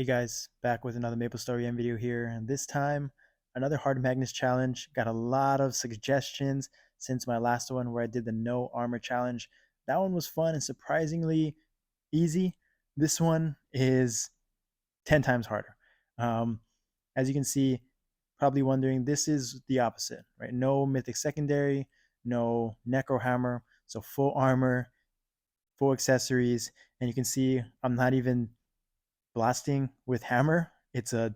Hey guys, back with another Maplestory video here, and this time another hard Magnus challenge. Got a lot of suggestions since my last one where I did the no armor challenge. That one was fun and surprisingly easy. This one is 10 times harder. Um, as you can see, probably wondering, this is the opposite, right? No mythic secondary, no necro hammer, so full armor, full accessories, and you can see I'm not even blasting with hammer. It's a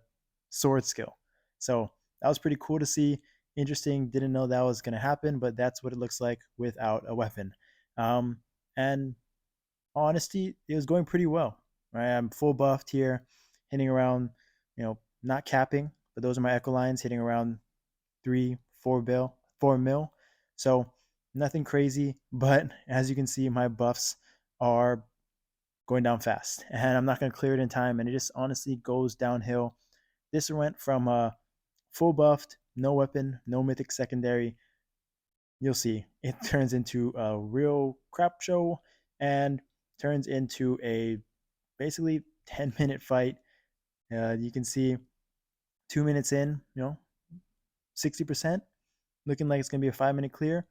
sword skill. So that was pretty cool to see. Interesting. Didn't know that was going to happen, but that's what it looks like without a weapon. And honesty, it was going pretty well. Right, I'm full buffed here, hitting around, not capping, but those are my echo lines, hitting around 4 mil. So nothing crazy, but as you can see, my buffs are going down fast, and I'm not going to clear it in time, and it just honestly goes downhill. This went from full buffed, no weapon, no mythic secondary. You'll see it turns into a real crap show and turns into a basically 10-minute fight. You can see 2 minutes in, 60%, looking like it's going to be a 5-minute clear.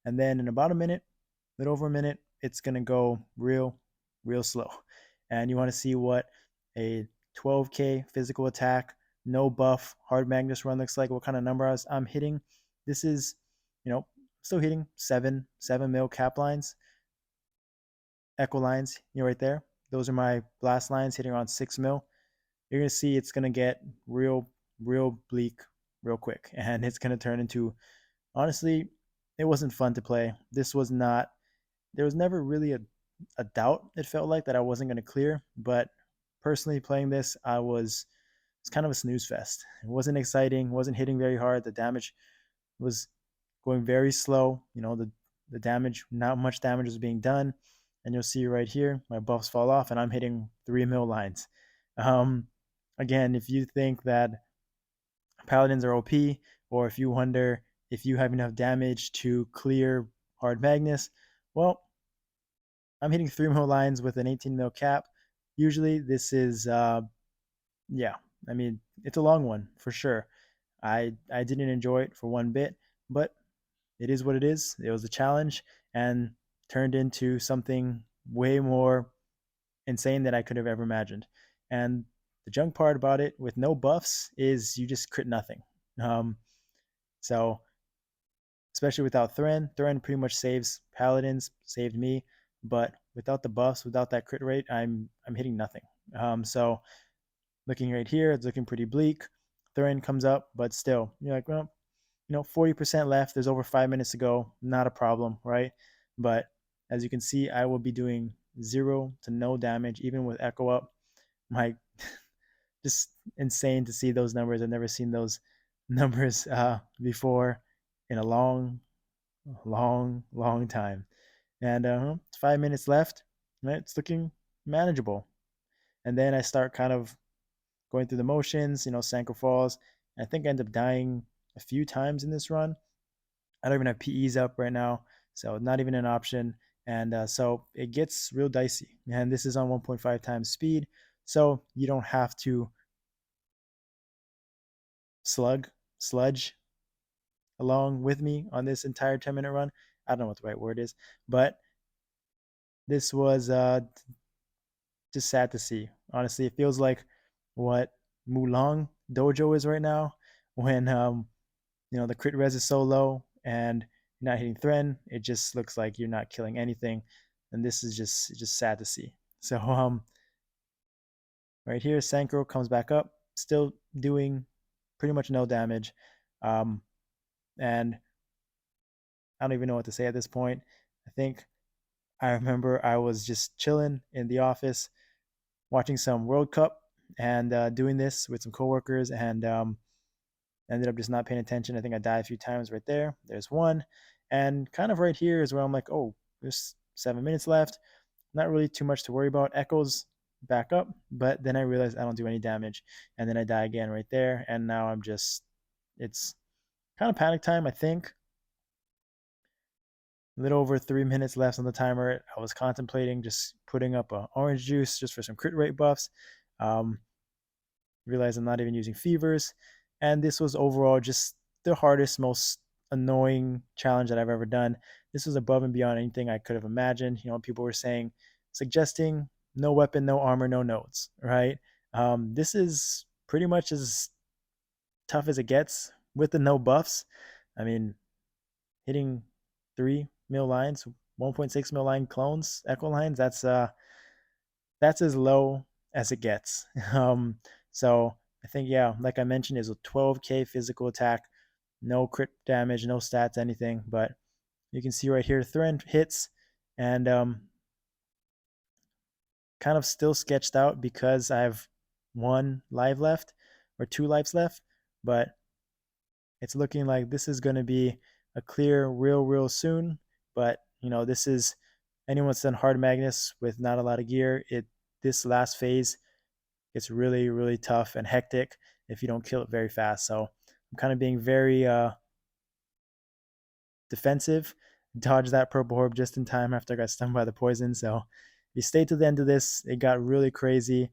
And then in about a minute, a little over a minute, it's going to go real slow. And you want to see what a 12k physical attack, no buff, hard Magnus run looks like, what kind of number I'm hitting. This is, still hitting 7 mil cap lines, echo lines, right there. Those are my blast lines hitting around 6 mil. You're going to see it's going to get real bleak real quick. And it's going to turn into, honestly, it wasn't fun to play. This was not, there was never really a doubt, it felt like, that I wasn't going to clear. But personally playing this, it's kind of a snooze fest. It wasn't exciting, wasn't hitting very hard. The damage was going very slow. The damage, not much damage was being done. And you'll see right here, my buffs fall off and I'm hitting 3 mil lines. Um, Again, if you think that paladins are OP, or if you wonder if you have enough damage to clear hard Magnus, well, I'm hitting 3 mil lines with an 18 mil cap. Usually this is, yeah, I mean, it's a long one for sure. I didn't enjoy it for one bit, but it is what it is. It was a challenge and turned into something way more insane than I could have ever imagined. And the junk part about it, with no buffs, is you just crit nothing. Um, so especially without Thren pretty much saves paladins, saved me, but without the buffs, without that crit rate, I'm hitting nothing. So looking right here, it's looking pretty bleak. Thren comes up, but still, you're like, well, 40% left. There's over 5 minutes to go. Not a problem, right? But as you can see, I will be doing 0 to no damage, even with Echo up. My just insane to see those numbers. I've never seen those numbers before in a long time. And it's 5 minutes left. Right? It's looking manageable. And then I start kind of going through the motions, Sanko falls. I think I end up dying a few times in this run. I don't even have PEs up right now, so not even an option. And so it gets real dicey. And this is on 1.5 times speed, so you don't have to sludge along with me on this entire 10-minute run. I don't know what the right word is, but this was just sad to see. Honestly, it feels like what Mulong Dojo is right now when the crit res is so low and you're not hitting Thren. It just looks like you're not killing anything, and this is just sad to see. So right here, Sanko comes back up, still doing pretty much no damage, and I don't even know what to say at this point. I think I remember I was just chilling in the office watching some World Cup and doing this with some coworkers, and ended up just not paying attention. I think I died a few times right there. There's one. And kind of right here is where I'm like, oh, there's 7 minutes left. Not really too much to worry about. Echoes back up, but then I realized I don't do any damage. And then I die again right there. And now it's kind of panic time, I think. A little over 3 minutes left on the timer. I was contemplating just putting up a orange juice just for some crit rate buffs. Um, realized I'm not even using fevers. And this was overall just the hardest, most annoying challenge that I've ever done. This was above and beyond anything I could have imagined. People were saying, suggesting no weapon, no armor, no nodes, right? This is pretty much as tough as it gets with the no buffs. I mean, hitting 3 mil lines, 1.6 mil line clones, echo lines, that's as low as it gets. So I think, yeah, like I mentioned, is a 12k physical attack, no crit damage, no stats, anything. But you can see right here, Thren hits, and kind of still sketched out because I have 1 life left or 2 lives left. But it's looking like this is going to be a clear real soon. But this is anyone's done hard Magnus with not a lot of gear. This last phase gets really tough and hectic if you don't kill it very fast. So I'm kind of being very defensive. Dodged that purple orb just in time after I got stung by the poison. So if you stay to the end of this, it got really crazy,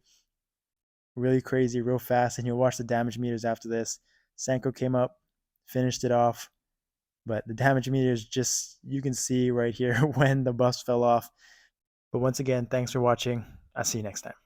real fast, and you'll watch the damage meters after this. Sanko came up, finished it off, but the damage meters, just you can see right here when the buffs fell off. But once again, thanks for watching. I'll see you next time.